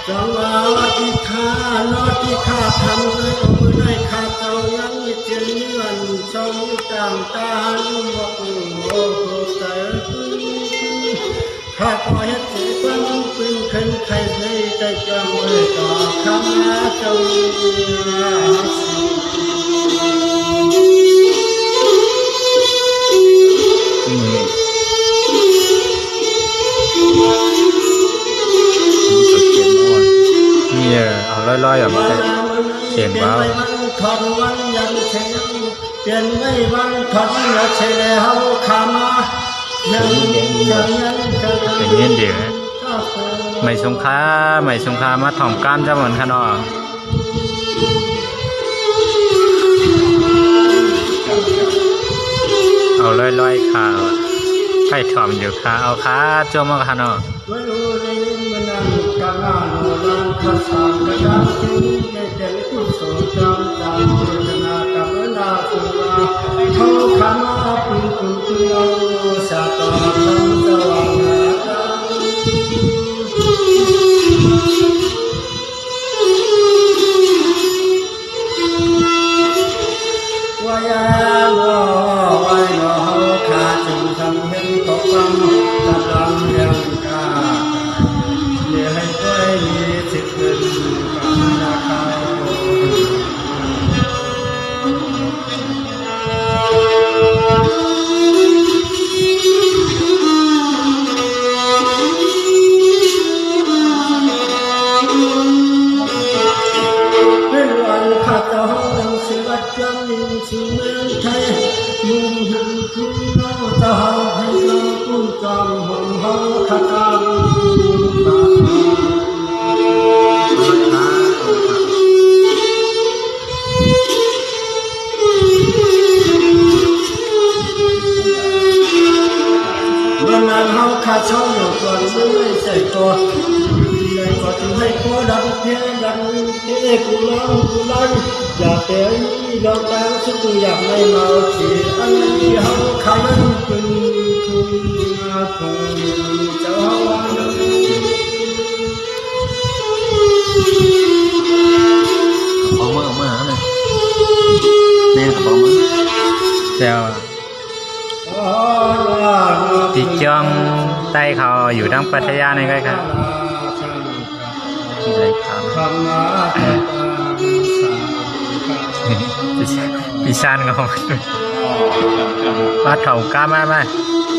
จังหวะที่ข้านอที่ข้าทำเลยเอามือได้ข้าเจ้ายังเจริญทรงตามตาบอกโอ้แต่ข้าขอให้เจ้าเป็นขึ้นใครได้แต่จังเลยต่อคำนาเจ้าเอาลอยๆแบบเขียนว่าทอนวันยันเชียงเปลี่ยนไม่วันทอนยันเชียงเฮาขามายังเป็นเงี้ยเดียวไม่สงครามาถ่อมก้ามเจ้าเหมือนกันเนาะเอาลอยๆขาไปถ่อมอยู่ขาเอาขาจมมากันเนาะไม่รู้ในมันนั่งกลางงานนานข้าสามกระยาทิ้งในใจกุศลจำเจตนากับนาสุราเขาขามาปุ่นเอาสาตอนทำสว่างหาว่ายามว่ายนอขาจึงทำเห็นตกฟังกำลังเรียงกาเลี้ยให้ด้วยมีสิทธิ์เงินกับนาคาเป็นวันข้าเจ้าดังเสียวัดจังสู่เมืองไทยมุ่งหินคุณน้องเจ้าให้เราคุ้มจอมห่มห้องข้าตามนานเฮาขาช่องอยู่ก่อนไม่ใส่ตัวเลยก็จึงให้ขอดังเพียงดังเอ๊ะกูร้องอย่าเตะดอกแดงสุดอยากไม่เมาขีอันนี้เฮาขายังเป็นคุณอาคุณเจ้าวันเอามาหน่อยแม่กับเอามาเจ้าติดจ้องใต้เขาอยู่ดังปัทยาในใกล้ครับที่ไรครับพี่ชานเขามาถงก้ามมา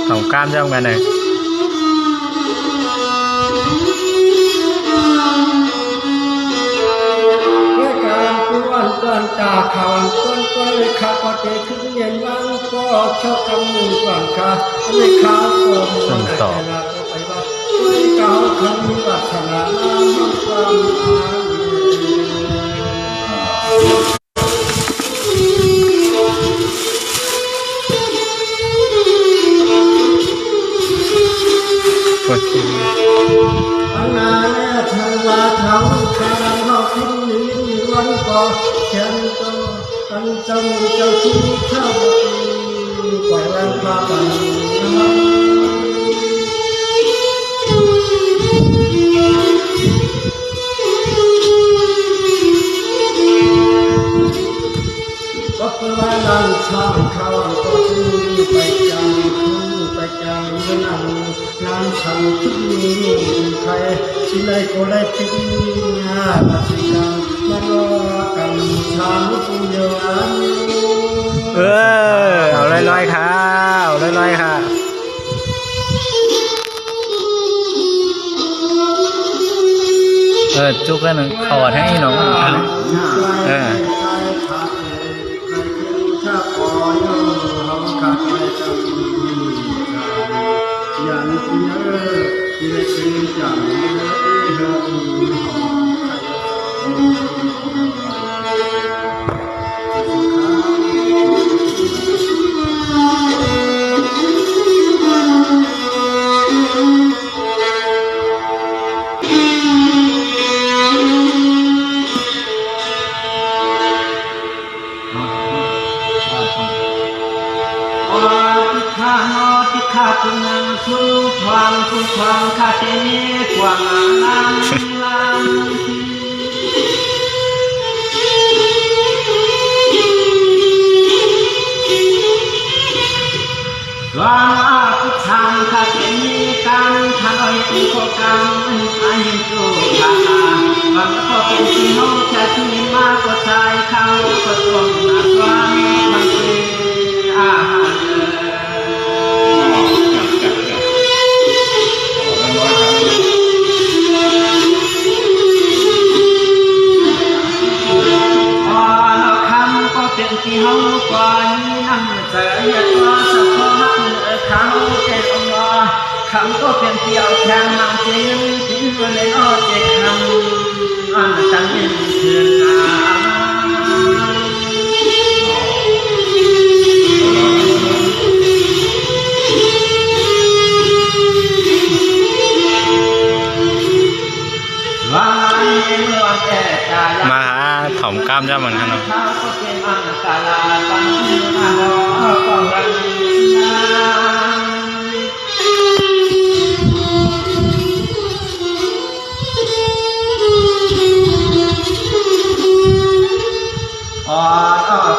ถงก้ามเจ้ากันเลยต้นตาขาวต้นก็เลยขาก็เตะขึ้นเย็นวังก็ชอบคำหนึ่งก่อนค่ะเลยขาวก็มันแต่ละก็ไปว่าด้วยเก่าคำมีวัฒนามันความอันนั้นทางว่าทางทางเราคิดหนีวันก่อนแค่ก็ตั้งจำเจ้าที่ข้าวปล่อยแรงพาไปก็เป็นว่าดังช่างเขาก็คือไปจังไปจังเมื่อนั้นนานฉันคิดมีใครที่ไหนก็ได้คิดงานสิกันมารอกันทางผู้เดียวนั้นเอาลอยๆค่ะเอาลอยๆค่ะจุกแล้วหนึ่งขอดให้หนูถ้าขอยังเขาขาดไปจังอย่างนี้ที่ได้คืนจากนี้เรื่อง ข้านอที่ข้าตุนังสุทวังสุทวังข้าเตเนกวางลังลังวางอาคุทางข้าเตเนกันทางอ้อยตีโคกังอาหินจุทาบางพอเป็นที่น้องแค่ที่มากกว่าชายเขาก็ต้องนักวางมันเป็นอาหารที่เขาก่อนนี้นั่งเจอเหตุว่าสักคนนักเขาเจ็บองค์คำก็เป็นเที่ยวแทงนั่งเจียงทิ้งเงินในอ้อเจ็บคำอันจังยินเถื่อนมาหาถ่อมกล้ามจ้าเหมือนกันเนาะ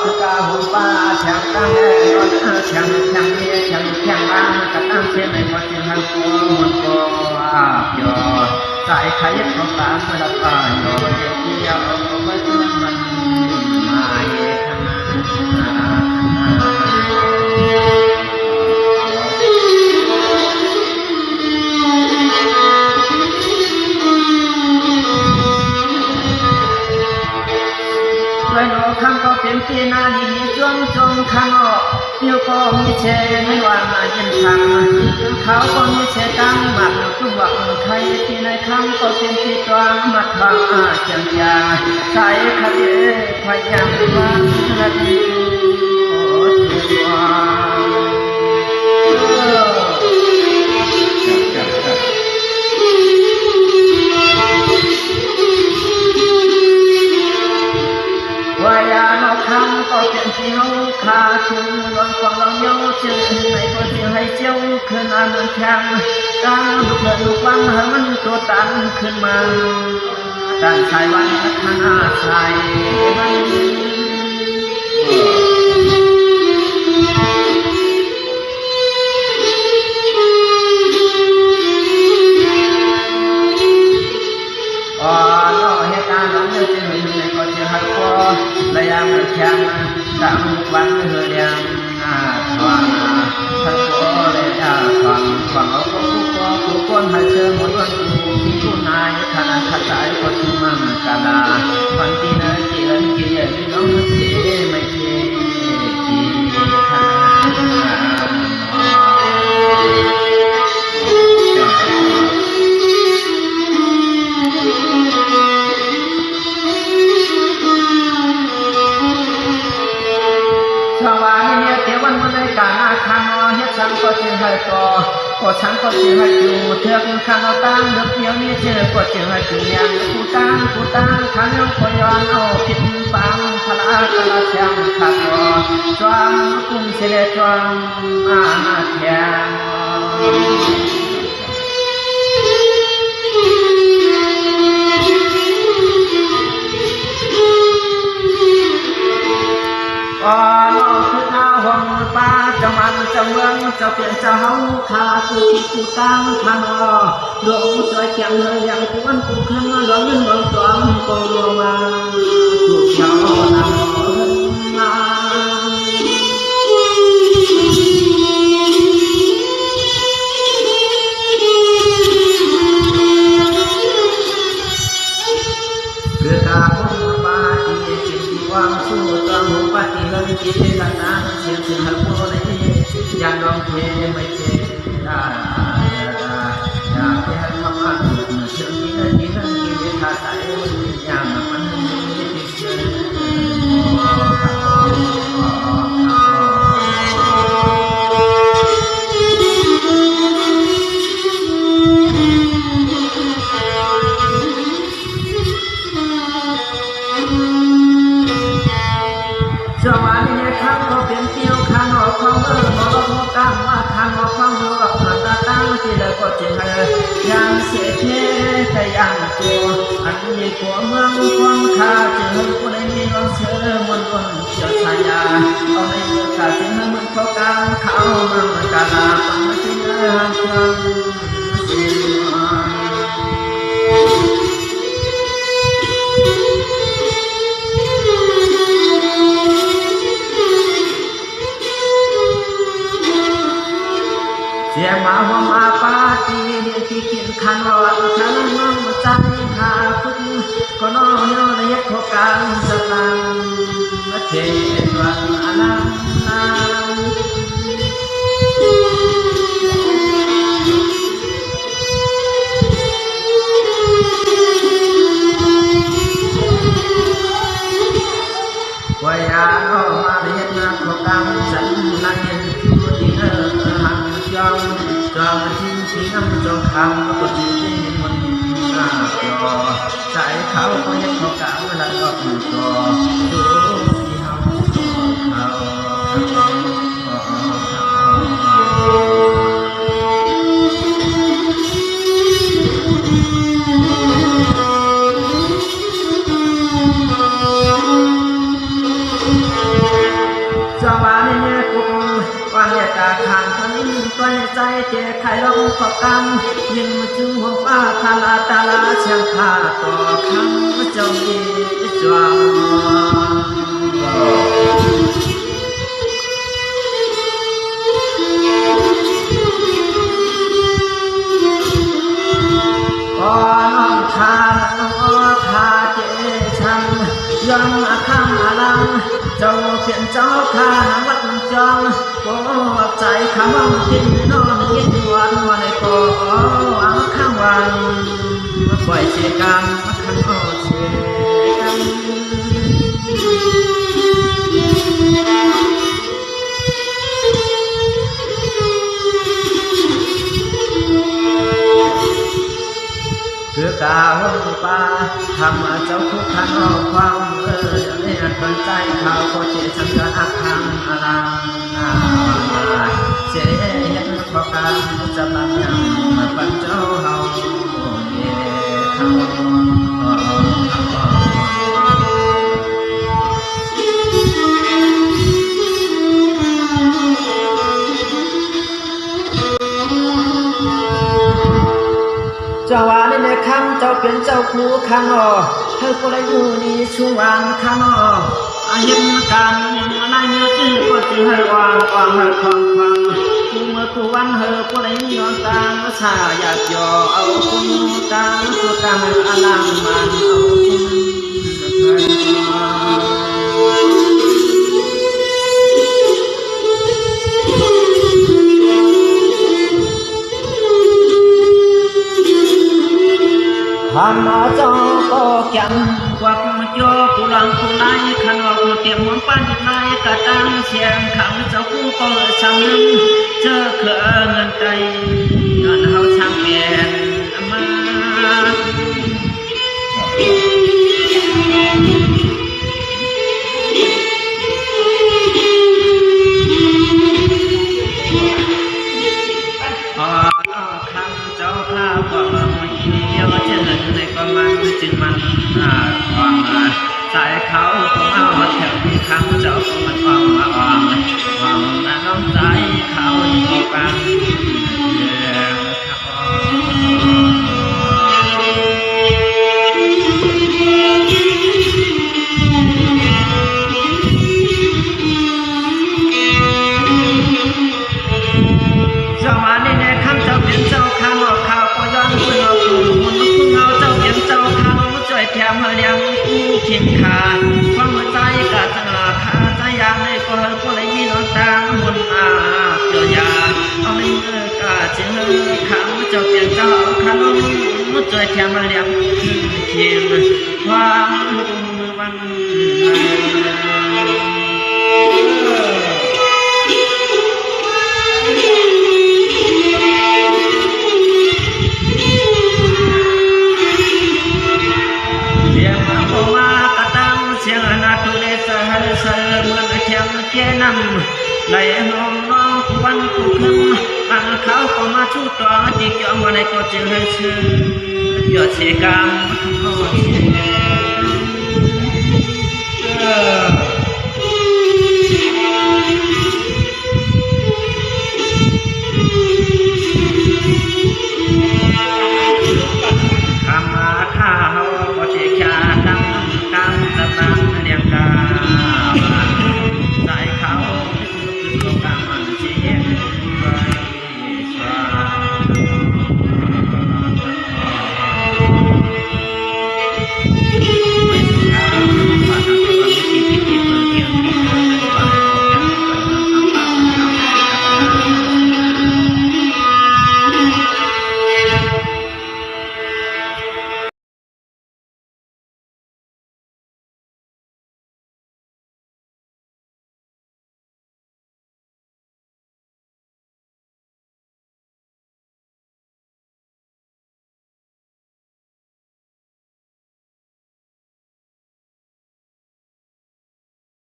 คือกาหุ่นป้าแข็งตั้งแน่นอนแข็งแข็งเมียแข็งแข็งบ้านกับตั้งเช่นในพอเชียงหันโกมันโกยอสายขยับของตาเมื่อละป่ายอเดียวที่ยาวเอาไว้ที่มันมาเยขคำก็เป็นที่นาดีจงจงข้างออกนิ้วก็มีเชไม่ว่ามาเย็นทางเขาก็มีเชตั้งหมัดทุกวังใครที่ในคำก็เป็นที่ตัวมัดบางอาจารยาใส่คดีพยายามวางนาทีโอ้วายาเราคำก็เป็นที่เขาขาถึงร้อนฟังเราเย้าเชื่อในก็ที่ให้เจ้าขึ้นอันแข็งตั้งลูกเดินลูกวังให้มันตัวตันขึ้นมาด้านชายวันพัฒนาชายระยะมันแข็งตั้งวันเฮือยามทวงทั้งโอเลยทวงเอาผู้คนให้เชื่อหมดวันผู้นายขณะขัดใจก็ทุ่มมันกาลาวันที่เนื้อเจียนเกียรติน้องเสียไม่เจียกีขณฉันก็จึงให้ต่อก็ฉันก็จึงให้ดูเถื่อนข้างเอาตั้งเด็กเดียวนี้เจอก็จึงให้ดูยังกูตั้งข้างยังก็ย้อนเอาผิดฟังพลากระเทียมขาดต่อจวงกุ้งเสด็จจวงอาเทียมจะมันจะเมืองจะเปลี่ยนจะเฮาขาคือที่กูตั้งทางดวงจอยแข็งเลยอย่างกูวันกูขึ้นมาหลงเงินหลงตัวมึงก็รวมมาถูกเจ้านำมาคือกาพุ่งปาที่จิตวางสู้ตัวหมูปฏิเลิงจิตลักน้ำเสียงถึงหัวโลยังดองเพลไม่เจ็บได้อยากให้ทำมาถูกเชื่อที่นั่นที่ขาดใจอย่างมันไม่ติดเชื้อสวัสดีครับก็เป็นเที่ยวข้างนอกของเมืองมรดกกรรม หัวเมืองความข้าเจอผู้ใดมีร้องเชื่อมันคนเจ้าชายาเอาในเมื่อข้าเจอมันเขากลางเขาเมืองกาลาปังที่เนื้อเครื่องเสียงเสียมาหัวมาปาตีเดียที่กินขันรอดฉันมั่งใจหาพึ่งก็น้อยในยักษ์ขการสตังเทวันอนันต์วายาโนมาเรียนนักขการฉันนั่งเย็นที่เนื้อหันยองจอมทิ้งที่น้ำจงคำก็ที่มันน่าจอใจเขาก็ยังเขากล่าวแล้วก็ถูกจอดูที่เขาจังหวะนี้เนี่ยกูวันเนี่ยตาขางทั้งตัวในใจเจ๊ไข่ลงขอบกำยิงมาจึงหัวป้าทาลาตาลาเชียงข้าต่อคำเจ้าอีจวงน้องคาน้องคาเจชันยังอาคำอาลังเจ้าเปลี่ยนเจ้าข้าวัดจองโอ้ใจข้ามองกินนอนยินวันวันในโกอังข้างวันปล่อยเสียกันขันโอเสียกันคือกาวป่าทำเจ้าทุกขันออกความเนี่ยตั้งใจเขาก็เจสังกัดทางอลังเสียเห็นพอการจะบังยังมาปันเจ้าเฮาเย่เจ้าว่าในคำเจ้าเป็นเจ้าคู่ข้างนอกเธอก็เลยอยู่นี่ช่วงวันข้างนอกเห็นกันในเนื้อตื้อก็จะให้วางให้คล่องกูเมื่อกูวันเธอก็เลยย้อนตามชาอยากย่อเอาคุณตามตัวกันอลังมันเอาทำเจ้าก็จังกวักมาโยกุลังกุไลขันออกเตรียมหัวปั้นไล่กระตังเสียงขังเจ้าคู่ก็ช่างนึงเจอเขื่อเงินใจเงินเฮาช่างเปลี่ยนมาคำเจ้าข้าก็ไม่เดียวเจอในก็มันจึงมันความสายเขาก็เอาแถวที่คำเจ้าก็มันความความน้ำใจเขาที่ฟังเจ้ามาในคำเจ้าเป็นเจ้าข้าหลอกข่าวก็ย้อนคุณเอาคุณคุณเอาเจ้าเป็นเจ้าข้าช่วยแถมมาเลี้ยงกู้เข็มขาความหัวใจกะจะขาใจยางในก็ก็เลยมีน้องตาหุ่นเจ้ายาเอาในเมื่อกะเชื่อขังเจ้าเปลี่ยนเจ้าข้าน้องช่วยแถมมาเลี้ยงเข็มความมือวันเหมือนเทียมเกนำไหลน้องน้องวันกูขึ้น อันเขาก็มาชูต่อจิกยอมมาในก็จึงให้ชื่อยอดเสกรรมโอ้เส